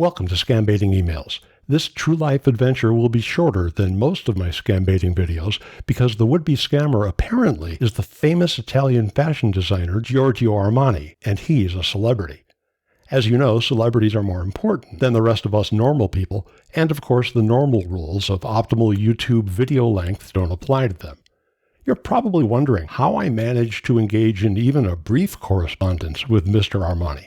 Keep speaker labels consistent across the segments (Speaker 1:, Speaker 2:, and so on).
Speaker 1: Welcome to Scambaiting Emails. This true-life adventure will be shorter than most of my scambaiting videos because the would-be scammer apparently is the famous Italian fashion designer Giorgio Armani, and he's a celebrity. As you know, celebrities are more important than the rest of us normal people, and of course the normal rules of optimal YouTube video length don't apply to them. You're probably wondering how I managed to engage in even a brief correspondence with Mr. Armani.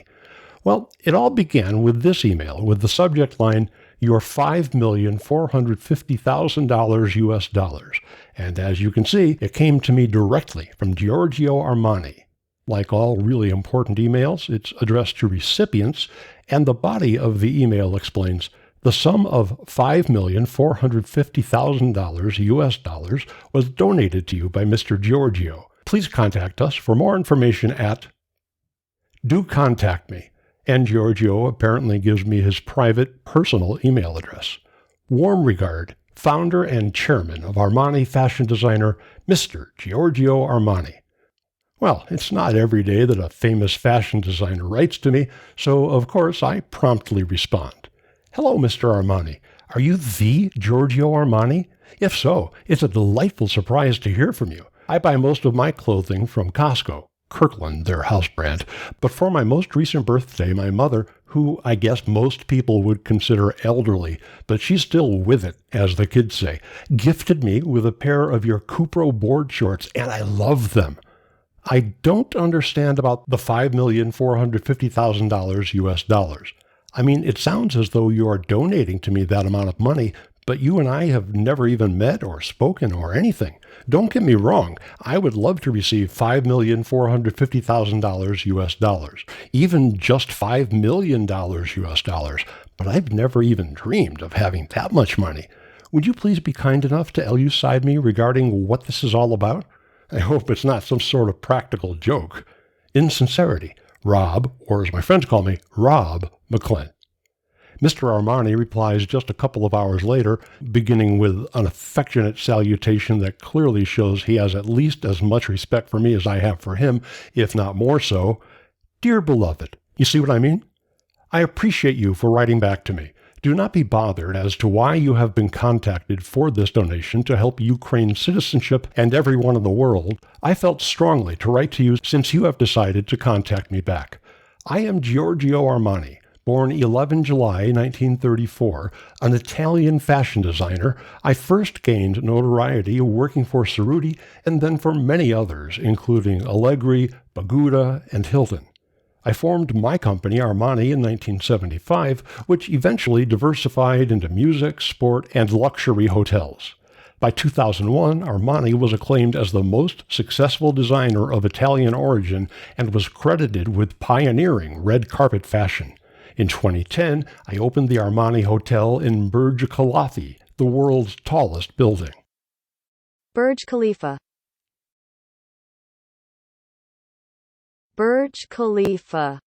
Speaker 1: Well, it all began with this email with the subject line, your $5,450,000 US dollars. And as you can see, it came to me directly from Giorgio Armani. Like all really important emails, it's addressed to recipients, and the body of the email explains, the sum of $5,450,000 US dollars was donated to you by Mr. Giorgio. Please contact us for more information at... Do contact me. And Giorgio apparently gives me his private, personal email address. Warm regard, founder and chairman of Armani fashion designer, Mr. Giorgio Armani. Well, it's not every day that a famous fashion designer writes to me, so of course I promptly respond. Hello, Mr. Armani. Are you the Giorgio Armani? If so, it's a delightful surprise to hear from you. I buy most of my clothing from Costco. Kirkland, their house brand, but for my most recent birthday, my mother, who I guess most people would consider elderly, but she's still with it, as the kids say, gifted me with a pair of your Cupro board shorts, and I love them. I don't understand about the $5,450,000 US dollars. I mean, it sounds as though you are donating to me that amount of money, but you and I have never even met or spoken or anything. Don't get me wrong, I would love to receive $5,450,000 US dollars, even just $5 million US dollars, but I've never even dreamed of having that much money. Would you please be kind enough to elucidate me regarding what this is all about? I hope it's not some sort of practical joke. In sincerity, Rob, or as my friends call me, Rob McClin. Mr. Armani replies just a couple of hours later, beginning with an affectionate salutation that clearly shows he has at least as much respect for me as I have for him, if not more so. Dear beloved, you see what I mean? I appreciate you for writing back to me. Do not be bothered as to why you have been contacted for this donation to help Ukraine citizenship and everyone in the world. I felt strongly to write to you since you have decided to contact me back. I am Giorgio Armani. Born 11 July 1934, an Italian fashion designer, I first gained notoriety working for Cerruti and then for many others, including Allegri, Baguda, and Hilton. I formed my company, Armani, in 1975, which eventually diversified into music, sport, and luxury hotels. By 2001, Armani was acclaimed as the most successful designer of Italian origin and was credited with pioneering red carpet fashion. In 2010, I opened the Armani Hotel in Burj Khalifa, the world's tallest building.
Speaker 2: Burj Khalifa. Burj Khalifa.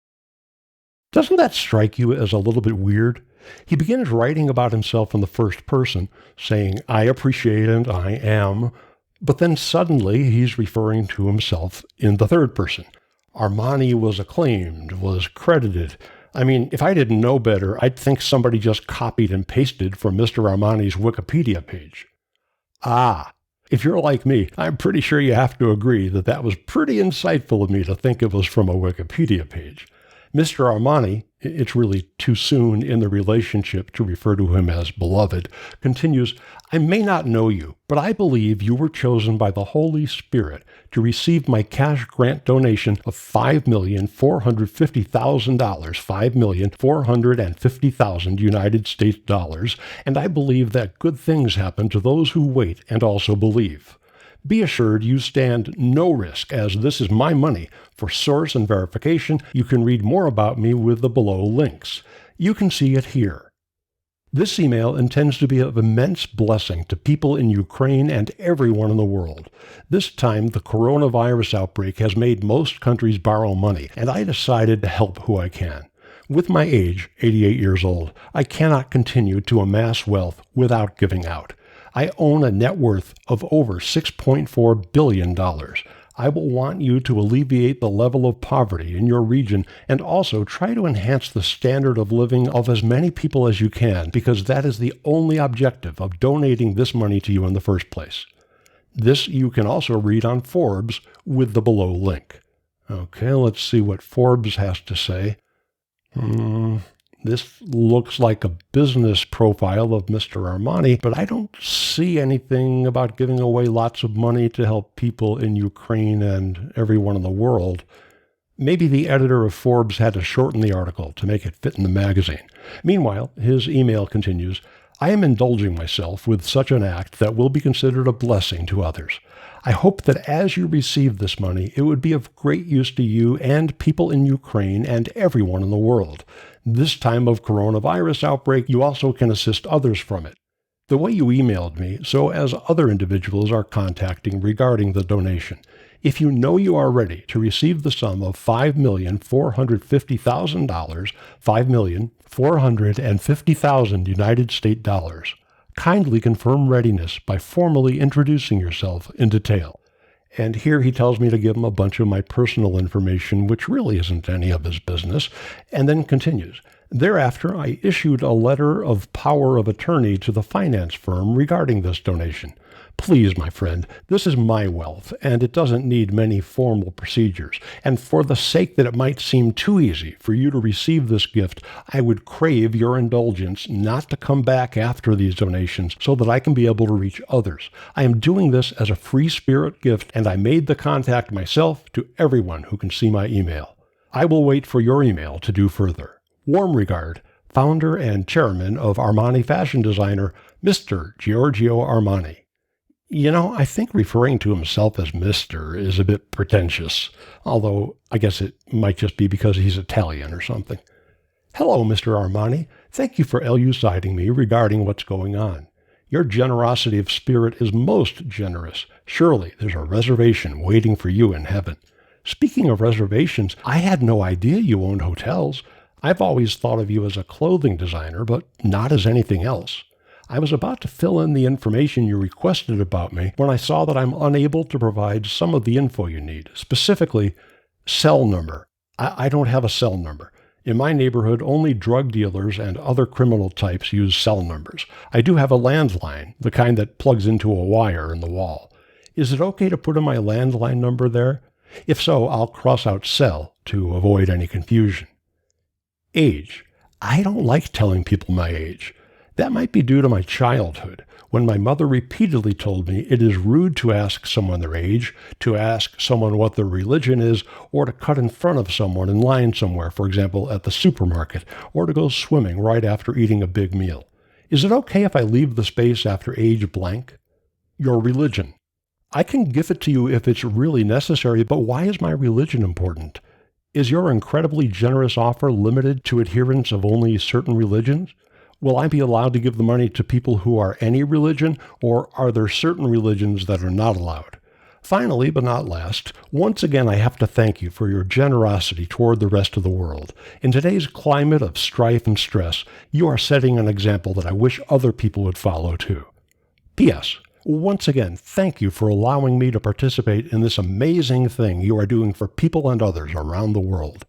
Speaker 1: Doesn't that strike you as a little bit weird? He begins writing about himself in the first person, saying, I appreciate and I am, but then suddenly he's referring to himself in the third person. Armani was acclaimed, was credited. I mean, if I didn't know better, I'd think somebody just copied and pasted from Mr. Armani's Wikipedia page. Ah, if you're like me, I'm pretty sure you have to agree that that was pretty insightful of me to think it was from a Wikipedia page. Mr. Armani, it's really too soon in the relationship to refer to him as beloved, continues, I may not know you, but I believe you were chosen by the Holy Spirit to receive my cash grant donation of $5,450,000, $5,450,000 United States dollars, and I believe that good things happen to those who wait and also believe. Be assured you stand no risk, as this is my money. For source and verification, you can read more about me with the below links. You can see it here. This email intends to be of immense blessing to people in Ukraine and everyone in the world. This time, the coronavirus outbreak has made most countries borrow money, and I decided to help who I can. With my age, 88 years old, I cannot continue to amass wealth without giving out. I own a net worth of over $6.4 billion. I will want you to alleviate the level of poverty in your region and also try to enhance the standard of living of as many people as you can, because that is the only objective of donating this money to you in the first place. This you can also read on Forbes with the below link. Okay, let's see what Forbes has to say. This looks like a business profile of Mr. Armani, but I don't see anything about giving away lots of money to help people in Ukraine and everyone in the world. Maybe the editor of Forbes had to shorten the article to make it fit in the magazine. Meanwhile, his email continues, I am indulging myself with such an act that will be considered a blessing to others. I hope that as you receive this money, it would be of great use to you and people in Ukraine and everyone in the world. This time of coronavirus outbreak, you also can assist others from it. The way you emailed me, so as other individuals are contacting regarding the donation. If you know you are ready to receive the sum of $5,450,000, $5,450,000 United States dollars, kindly confirm readiness by formally introducing yourself in detail. And here he tells me to give him a bunch of my personal information, which really isn't any of his business, and then continues. Thereafter, I issued a letter of power of attorney to the finance firm regarding this donation. Please, my friend, this is my wealth, and it doesn't need many formal procedures. And for the sake that it might seem too easy for you to receive this gift, I would crave your indulgence not to come back after these donations so that I can be able to reach others. I am doing this as a free spirit gift, and I made the contact myself to everyone who can see my email. I will wait for your email to do further. Warm regard, founder and chairman of Armani fashion designer, Mr. Giorgio Armani. You know, I think referring to himself as Mr. is a bit pretentious, although I guess it might just be because he's Italian or something. Hello, Mr. Armani. Thank you for elucidating me regarding what's going on. Your generosity of spirit is most generous. Surely there's a reservation waiting for you in heaven. Speaking of reservations, I had no idea you owned hotels. I've always thought of you as a clothing designer, but not as anything else. I was about to fill in the information you requested about me when I saw that I'm unable to provide some of the info you need, specifically cell number. I don't have a cell number. In my neighborhood, only drug dealers and other criminal types use cell numbers. I do have a landline, the kind that plugs into a wire in the wall. Is it okay to put in my landline number there? If so, I'll cross out cell to avoid any confusion. Age. I don't like telling people my age. That might be due to my childhood, when my mother repeatedly told me it is rude to ask someone their age, to ask someone what their religion is, or to cut in front of someone in line somewhere, for example, at the supermarket, or to go swimming right after eating a big meal. Is it okay if I leave the space after age blank? Your religion. I can give it to you if it's really necessary, but why is my religion important? Is your incredibly generous offer limited to adherents of only certain religions? Will I be allowed to give the money to people who are any religion, or are there certain religions that are not allowed? Finally, but not last, once again I have to thank you for your generosity toward the rest of the world. In today's climate of strife and stress, you are setting an example that I wish other people would follow too. P.S. Once again, thank you for allowing me to participate in this amazing thing you are doing for people and others around the world.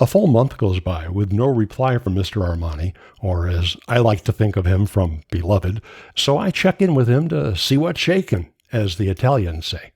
Speaker 1: A full month goes by with no reply from Mr. Armani, or as I like to think of him, from Beloved, so I check in with him to see what's shaking, as the Italians say.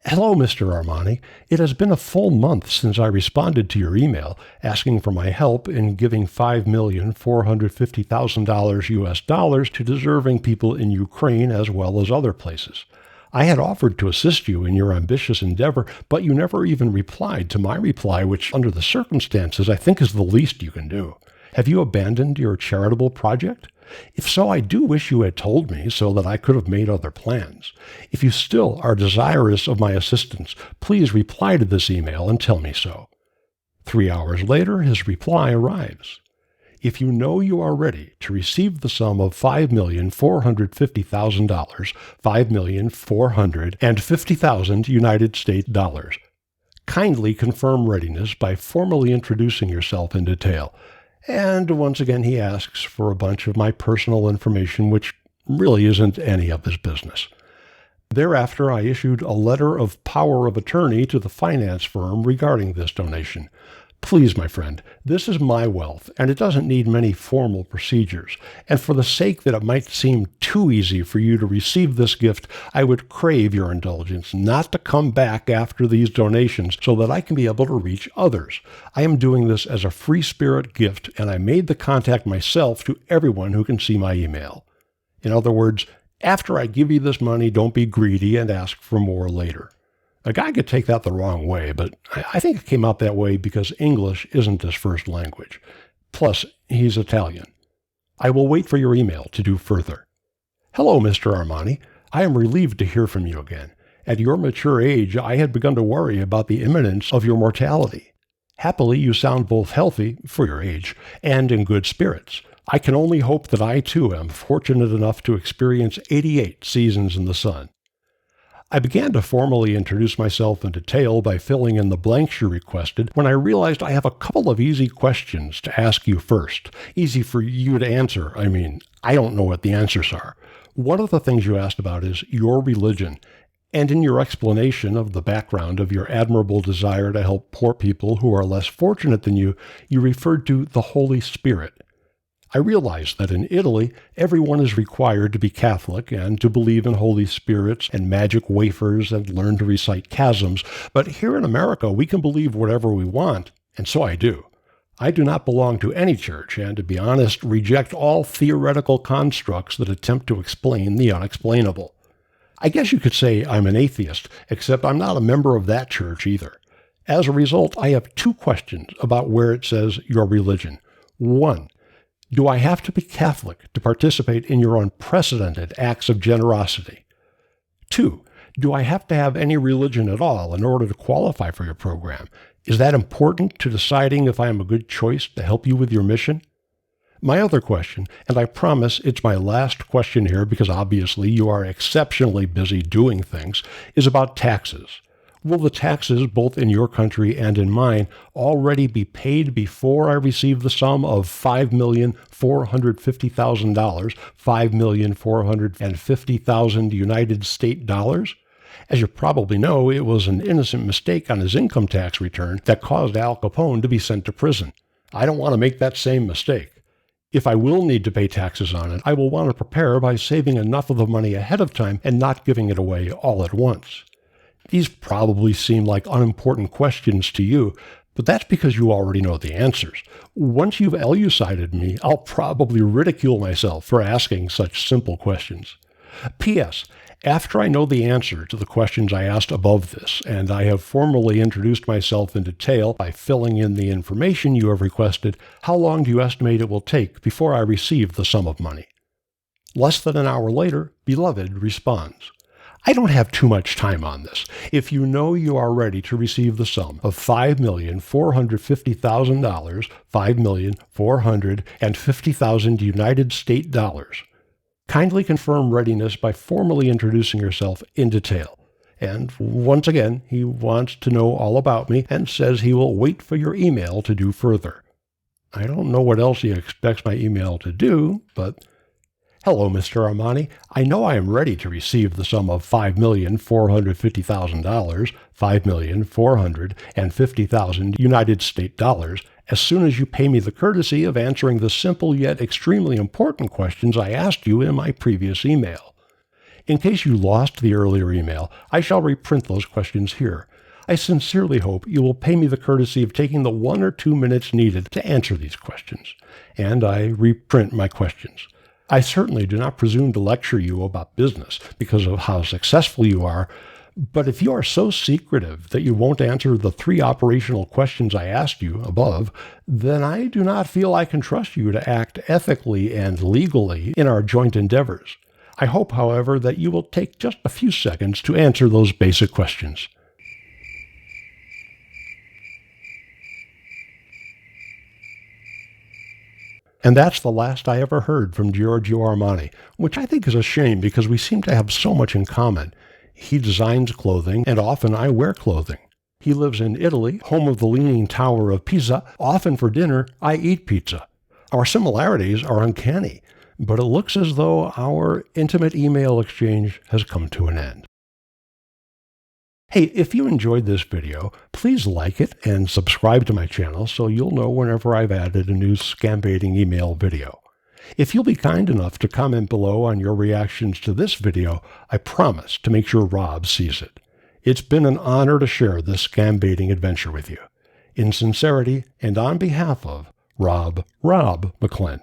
Speaker 1: Hello, Mr. Armani. It has been a full month since I responded to your email asking for my help in giving $5,450,000 US dollars to deserving people in Ukraine as well as other places. I had offered to assist you in your ambitious endeavor, but you never even replied to my reply, which, under the circumstances, I think is the least you can do. Have you abandoned your charitable project? If so, I do wish you had told me so that I could have made other plans. If you still are desirous of my assistance, please reply to this email and tell me so. 3 hours later, his reply arrives. If you know you are ready to receive the sum of $5,450,000, $5,450,000 United States dollars, kindly confirm readiness by formally introducing yourself in detail. And once again, he asks for a bunch of my personal information, which really isn't any of his business. Thereafter, I issued a letter of power of attorney to the finance firm regarding this donation. Please, my friend, this is my wealth, and it doesn't need many formal procedures. And for the sake that it might seem too easy for you to receive this gift, I would crave your indulgence not to come back after these donations so that I can be able to reach others. I am doing this as a free spirit gift, and I made the contact myself to everyone who can see my email. In other words, after I give you this money, don't be greedy and ask for more later. A guy could take that the wrong way, but I think it came out that way because English isn't his first language. Plus, he's Italian. I will wait for your email to do further. Hello, Mr. Armani. I am relieved to hear from you again. At your mature age, I had begun to worry about the imminence of your mortality. Happily, you sound both healthy, for your age, and in good spirits. I can only hope that I, too, am fortunate enough to experience 88 seasons in the sun. I began to formally introduce myself in detail by filling in the blanks you requested when I realized I have a couple of easy questions to ask you first. Easy for you to answer. I don't know what the answers are. One of the things you asked about is your religion, and in your explanation of the background of your admirable desire to help poor people who are less fortunate than you referred to the Holy Spirit. I realize that in Italy, everyone is required to be Catholic and to believe in holy spirits and magic wafers and learn to recite chasms, but here in America we can believe whatever we want, and so I do. I do not belong to any church, and to be honest, reject all theoretical constructs that attempt to explain the unexplainable. I guess you could say I'm an atheist, except I'm not a member of that church either. As a result, I have two questions about where it says your religion. 1. Do I have to be Catholic to participate in your unprecedented acts of generosity? 2. Do I have to have any religion at all in order to qualify for your program? Is that important to deciding if I am a good choice to help you with your mission? My other question, and I promise it's my last question here because obviously you are exceptionally busy doing things, is about taxes. Will the taxes, both in your country and in mine, already be paid before I receive the sum of $5,450,000, $5,450,000 United States dollars? As you probably know, it was an innocent mistake on his income tax return that caused Al Capone to be sent to prison. I don't want to make that same mistake. If I will need to pay taxes on it, I will want to prepare by saving enough of the money ahead of time and not giving it away all at once. These probably seem like unimportant questions to you, but that's because you already know the answers. Once you've elucidated me, I'll probably ridicule myself for asking such simple questions. P.S. After I know the answer to the questions I asked above this, and I have formally introduced myself in detail by filling in the information you have requested, how long do you estimate it will take before I receive the sum of money? Less than an hour later, Beloved responds. I don't have too much time on this. If you know you are ready to receive the sum of $5,450,000, $5,450,000 United States dollars, kindly confirm readiness by formally introducing yourself in detail. And once again, he wants to know all about me and says he will wait for your email to do further. I don't know what else he expects my email to do, but... Hello, Mr. Armani. I know I am ready to receive the sum of $5,450,000, $5,450,000 United States dollars, as soon as you pay me the courtesy of answering the simple yet extremely important questions I asked you in my previous email. In case you lost the earlier email, I shall reprint those questions here. I sincerely hope you will pay me the courtesy of taking the 1 or 2 minutes needed to answer these questions. And I reprint my questions. I certainly do not presume to lecture you about business because of how successful you are, but if you are so secretive that you won't answer the 3 operational questions I asked you above, then I do not feel I can trust you to act ethically and legally in our joint endeavors. I hope, however, that you will take just a few seconds to answer those basic questions. And that's the last I ever heard from Giorgio Armani, which I think is a shame because we seem to have so much in common. He designs clothing, and often I wear clothing. He lives in Italy, home of the Leaning Tower of Pisa. Often for dinner, I eat pizza. Our similarities are uncanny, but it looks as though our intimate email exchange has come to an end. Hey, if you enjoyed this video, please like it and subscribe to my channel so you'll know whenever I've added a new Scambaiting email video. If you'll be kind enough to comment below on your reactions to this video, I promise to make sure Rob sees it. It's been an honor to share this Scambaiting adventure with you. In sincerity and on behalf of Rob McClellan.